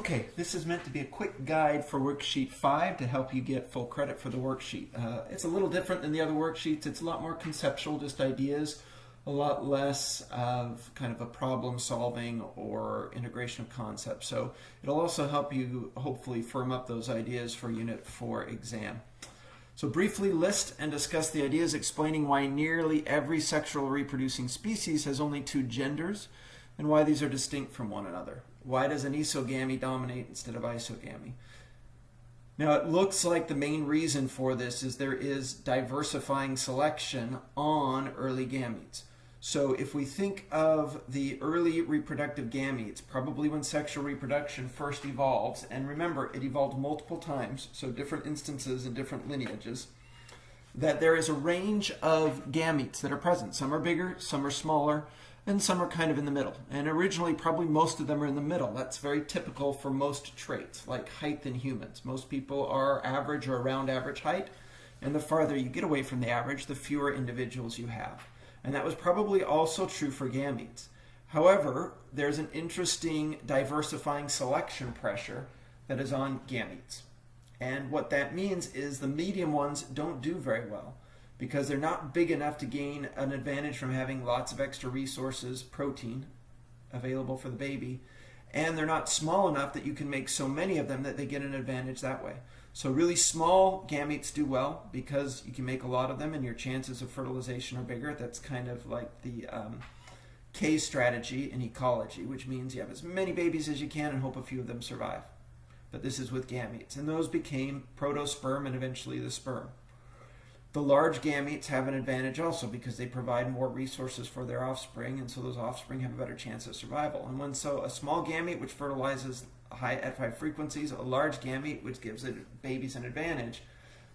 Okay, this is meant to be a quick guide for Worksheet 5 to help you get full credit for the worksheet. It's a little different than the other worksheets. It's a lot more conceptual, just ideas, a lot less of kind of a problem solving or integration of concepts. So it'll also help you hopefully firm up those ideas for Unit 4 exam. So briefly list and discuss the ideas explaining why nearly every sexual reproducing species has only two genders and why these are distinct from one another. Why does anisogamy dominate instead of isogamy? Now it looks like the main reason for this is there is diversifying selection on early gametes. So if we think of the early reproductive gametes, probably when sexual reproduction first evolves, and remember it evolved multiple times, so different instances and different lineages, that there is a range of gametes that are present. Some are bigger, some are smaller, and some are kind of in the middle. And originally, probably most of them are in the middle. That's very typical for most traits, like height in humans. Most people are average or around average height, and the farther you get away from the average, the fewer individuals you have. And that was probably also true for gametes. However, there's an interesting diversifying selection pressure that is on gametes. And what that means is the medium ones don't do very well, because they're not big enough to gain an advantage from having lots of extra resources, protein, available for the baby, and they're not small enough that you can make so many of them that they get an advantage that way. So really small gametes do well because you can make a lot of them and your chances of fertilization are bigger. That's kind of like the K strategy in ecology, which means you have as many babies as you can and hope a few of them survive. But this is with gametes, and those became protosperm and eventually the sperm. The large gametes have an advantage also because they provide more resources for their offspring, and so those offspring have a better chance of survival. And when a small gamete which fertilizes at high frequencies, a large gamete which gives babies an advantage,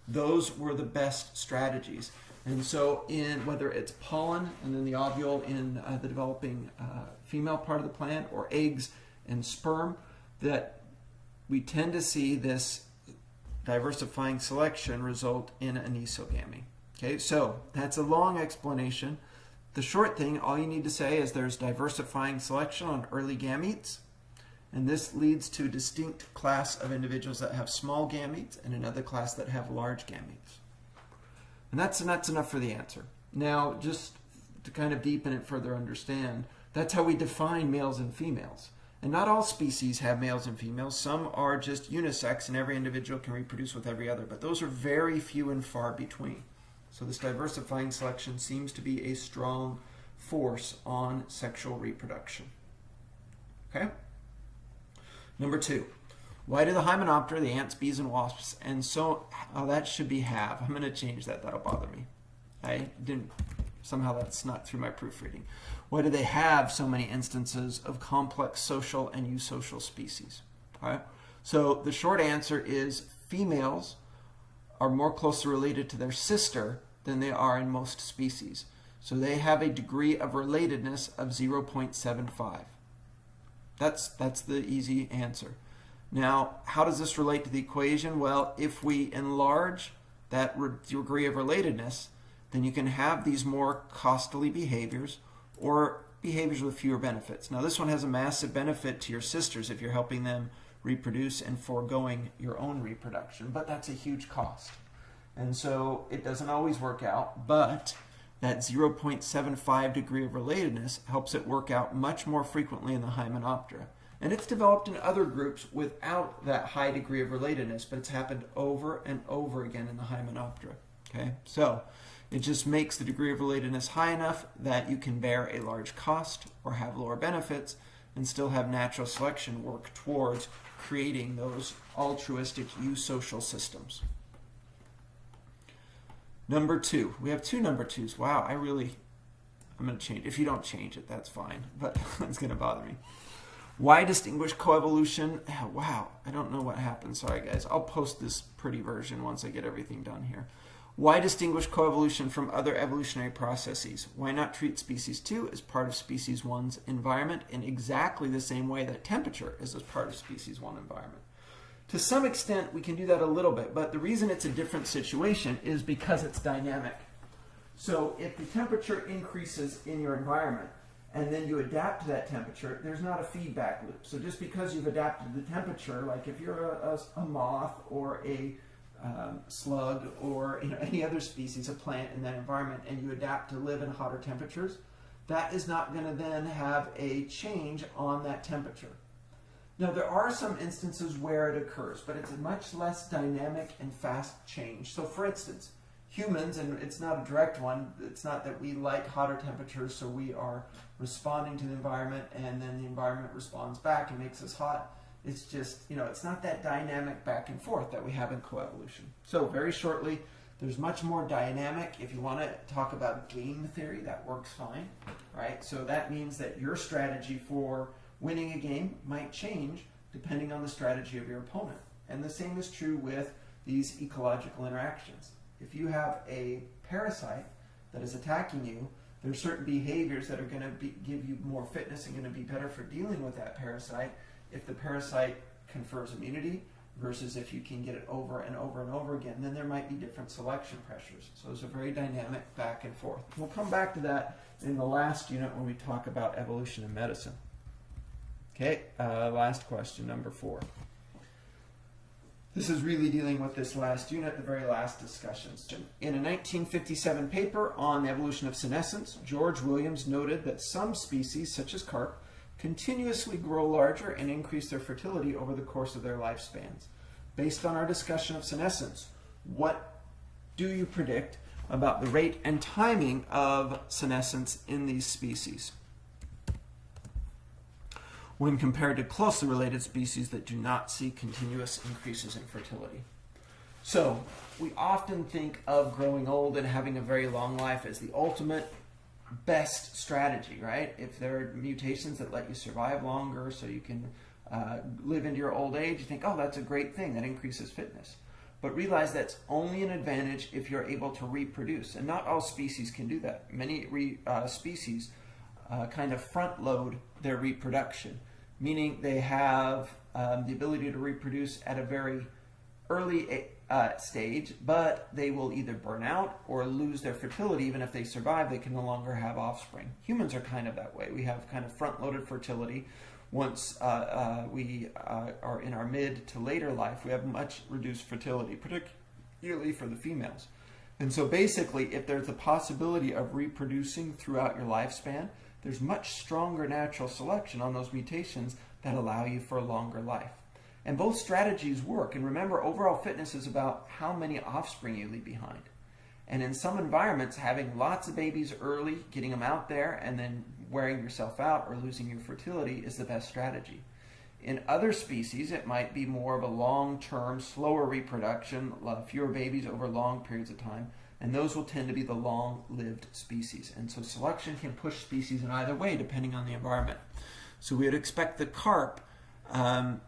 those were the best strategies. And so in whether it's pollen and then the ovule in the developing female part of the plant, or eggs and sperm, that we tend to see this diversifying selection result in anisogamy. Okay, so that's a long explanation. The short thing, all you need to say is there's diversifying selection on early gametes, and this leads to a distinct class of individuals that have small gametes and another class that have large gametes. And that's enough for the answer. Now, just to kind of deepen it further, understand, that's how we define males and females. And not all species have males and females. Some are just unisex and every individual can reproduce with every other, but those are very few and far between. So this diversifying selection seems to be a strong force on sexual reproduction. Okay? Number 2, why do the Hymenoptera, the ants, bees, and wasps, and so, that should be have. I'm going to change that. That'll bother me. Somehow that snuck through my proofreading. Why do they have so many instances of complex social and eusocial species? All right. So the short answer is females are more closely related to their sister than they are in most species. So they have a degree of relatedness of 0.75. That's the easy answer. Now, how does this relate to the equation? Well, if we enlarge that degree of relatedness, then you can have these more costly behaviors or behaviors with fewer benefits. Now this one has a massive benefit to your sisters if you're helping them reproduce and foregoing your own reproduction, but that's a huge cost. And so it doesn't always work out, but that 0.75 degree of relatedness helps it work out much more frequently in the Hymenoptera. And it's developed in other groups without that high degree of relatedness, but it's happened over and over again in the Hymenoptera. Okay, so it just makes the degree of relatedness high enough that you can bear a large cost or have lower benefits and still have natural selection work towards creating those altruistic eusocial systems. Number 2. We have 2 number 2s. Wow, I'm going to change. If you don't change it, that's fine, but it's going to bother me. Why distinguish coevolution? Wow, I don't know what happened. Sorry, guys. I'll post this pretty version once I get everything done here. Why distinguish coevolution from other evolutionary processes? Why not treat species 2 as part of species 1's environment in exactly the same way that temperature is as part of species 1 environment? To some extent, we can do that a little bit, but the reason it's a different situation is because it's dynamic. So if the temperature increases in your environment and then you adapt to that temperature, there's not a feedback loop. So just because you've adapted to the temperature, like if you're a moth or a slug or any other species, a plant in that environment, and you adapt to live in hotter temperatures, that is not going to then have a change on that temperature. Now, there are some instances where it occurs, but it's a much less dynamic and fast change. So for instance, humans, and it's not a direct one, it's not that we like hotter temperatures, so we are responding to the environment and then the environment responds back and makes us hot. It's just, it's not that dynamic back and forth that we have in coevolution. So very shortly, there's much more dynamic. If you want to talk about game theory, that works fine, right? So that means that your strategy for winning a game might change depending on the strategy of your opponent. And the same is true with these ecological interactions. If you have a parasite that is attacking you, there are certain behaviors that are going to give you more fitness and going to be better for dealing with that parasite if the parasite confers immunity versus if you can get it over and over and over again. Then there might be different selection pressures. So it's a very dynamic back and forth. We'll come back to that in the last unit when we talk about evolution in medicine. Okay, last question, number 4. This is really dealing with this last unit, the very last discussions. In a 1957 paper on the evolution of senescence, George Williams noted that some species, such as carp, continuously grow larger and increase their fertility over the course of their lifespans. Based on our discussion of senescence, what do you predict about the rate and timing of senescence in these species when compared to closely related species that do not see continuous increases in fertility? So we often think of growing old and having a very long life as the ultimate best strategy, right? If there are mutations that let you survive longer so you can live into your old age, you think, oh, that's a great thing, that increases fitness. But realize that's only an advantage if you're able to reproduce, and not all species can do that. Many species kind of front load their reproduction, meaning they have the ability to reproduce at a very early stage, but they will either burn out or lose their fertility. Even if they survive, they can no longer have offspring. Humans are kind of that way. We have kind of front-loaded fertility. Once we are in our mid to later life, we have much reduced fertility, particularly for the females. And so basically, if there's a possibility of reproducing throughout your lifespan, there's much stronger natural selection on those mutations that allow you for a longer life. And both strategies work. And remember, overall fitness is about how many offspring you leave behind. And in some environments, having lots of babies early, getting them out there, and then wearing yourself out or losing your fertility is the best strategy. In other species, it might be more of a long-term, slower reproduction, fewer babies over long periods of time, and those will tend to be the long-lived species. And so selection can push species in either way, depending on the environment. So we would expect the carp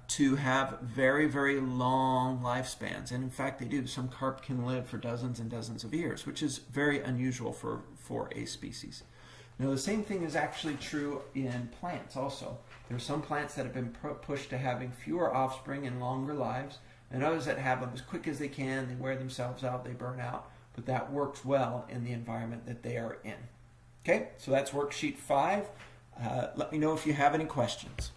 to have very, very long lifespans. And in fact, they do. Some carp can live for dozens and dozens of years, which is very unusual for a species. Now, the same thing is actually true in plants also. There are some plants that have been pushed to having fewer offspring and longer lives, and others that have them as quick as they can. They wear themselves out, they burn out, but that works well in the environment that they are in. Okay, so that's worksheet 5. Let me know if you have any questions.